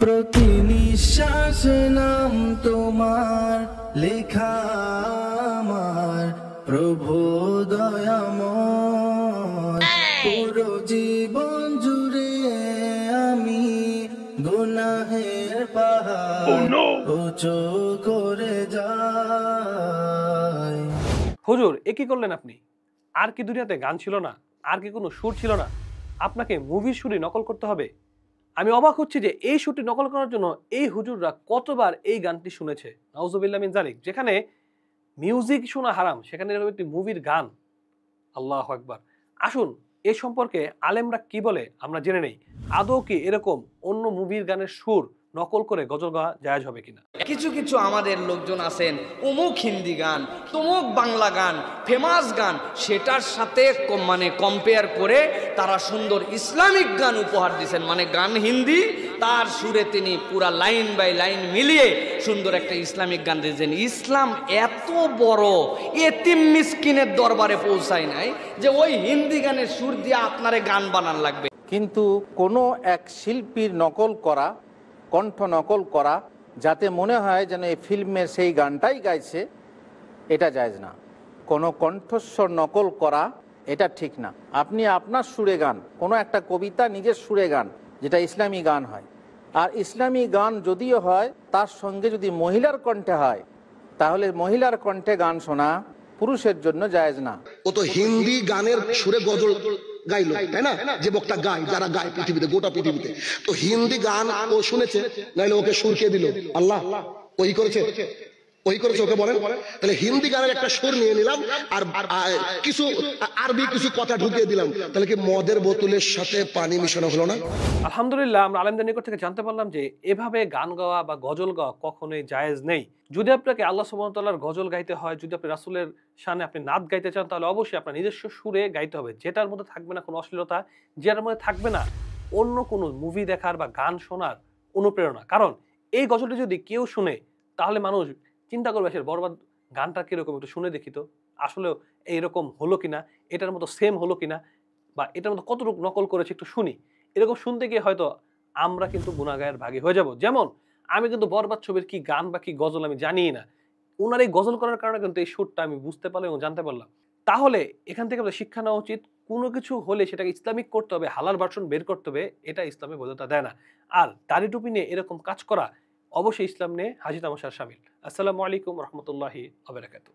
প্রতি নিঃশ্বাসে নাম তোমার লেখা আমার প্রভু দয়াময়। পুরো জীবন জুড়ে আমি গুনাহের পাহাড় উঁচু করে যাই। হুজুর এ কি করলেন আপনি? আর কি দুনিয়াতে গান ছিল না? আর কি কোনো সুর ছিল না? আপনাকে মুভির সুরই নকল করতে হবে? আমি অবাক হচ্ছি যে এই সুরটি নকল করার জন্য এই হুজুররা কতবার এই গানটি শুনেছে। নাউজুবিল্লাহ মিন যালিক। যেখানে মিউজিক শোনা হারাম, সেখানে এরকম একটি মুভির গান। আল্লাহু আকবার। আসুন এ সম্পর্কে আলেমরা কি বলে আমরা জেনে নেই। আদৌ কি এরকম অন্য মুভির গানের সুর নকল করে গজল গাওয়া জায়েজ হবে কিনা? কিছু কিছু আমাদের লোকজন আছেন অমুক হিন্দি গান, তমুক বাংলা গান, ফেমাস গান, সেটার সাথে মানে কম্পেয়ার করে তারা সুন্দর ইসলামিক গান উপহার দিয়েছেন। মানে গান হিন্দি, তার সুরে তিনি পুরা লাইন বাই লাইন মিলিয়ে সুন্দর একটা ইসলামিক গান দিয়েছেন। ইসলাম এত বড় এতিম মিসকিনের দরবারে পৌঁছায় নাই যে ওই হিন্দি গানের সুর দিয়ে আপনারে গান বানান লাগবে। কিন্তু কোনো এক শিল্পীর নকল করা, কণ্ঠ নকল করা, যাতে মনে হয় যেন এই ফিল্মের সেই গানটাই গাইছে, এটা জায়েজ না। কোনো কণ্ঠস্বর নকল করা এটা ঠিক না। আপনি আপনার সুরে গান, কোনো একটা কবিতা নিজের সুরে গান, যেটা ইসলামী গান হয়, আর ইসলামী গান যদিও হয় তার সঙ্গে যদি মহিলার কণ্ঠে হয়, তাহলে মহিলার কণ্ঠে গান শোনা পুরুষের জন্য জায়েজ না। ও তো হিন্দি গানের সুরে গজল গাইলো, তাই না? যে বক্তা গায়, যারা গায় পৃথিবীতে, গোটা পৃথিবীতে, তো হিন্দি গান ও শুনেছে, নাইলে ওকে সুর কে দিল? আল্লাহ। ওই করেছে, ওই করেছে, ওকে বলেন। তাহলে হিন্দি গানের একটা সুর নিয়ে নিলাম আর কিছু আরবি কিছু কথা ঢুকিয়ে দিলাম, তাহলে কি মদের বোতলের সাথে পানি মিশানো হলো না? আলহামদুলিল্লাহ, আমরা আলেমদের নিকট থেকে জানতে পারলাম যে এভাবে গান গাওয়া বা গজল গাওয়া কখনোই জায়েজ নেই। যদি আপনাকে আল্লাহ সুবহানাহু ওয়া তাআলার গজল গাইতে হয়, যদি আপনি রাসূলের শানে আপনি নাত গাইতে চান, তাহলে অবশ্যই আপনার নিজস্ব সুরে গাইতে হবে, যেটার মধ্যে থাকবে না কোনো অশ্লীলতা, যেটার মধ্যে থাকবে না অন্য কোনো মুভি দেখার বা গান শোনার অনুপ্রেরণা। কারণ এই গজলটি যদি কেউ শুনে, তাহলে মানুষ চিন্তা করবে সে বরবাদ গানটা কিরকম, একটু শুনে দেখি তো আসলেও এইরকম হলো কিনা, এটার মতো সেম হলো কিনা, বা এটার মতো কতটুকু নকল করেছে একটু শুনি। এরকম শুনতে গিয়ে হয়তো আমরা কিন্তু গুনাহগারের ভাগী হয়ে যাব। যেমন আমি কিন্তু বরবাদ ছবির কি গান বা কি গজল আমি জানিই না। উনার এই গজল করার কারণে কিন্তু এই সুরটা আমি বুঝতে পারলাম এবং জানতে পারলাম। তাহলে এখান থেকে আমাদের শিক্ষা নেওয়া উচিত, কোনো কিছু হলে সেটাকে ইসলামিক করতে হবে, হালাল ভার্সন বের করতে হবে, এটা ইসলামে বৈধতা দেয় না। আর দাড়ি টুপি নিয়ে এরকম কাজ করা অবশ্যই ইসলাম নিয়ে হাজি তামাশার শামিল। আসসালামু আলাইকুম রহমতুল্লাহি ওয়া বারাকাতুহু।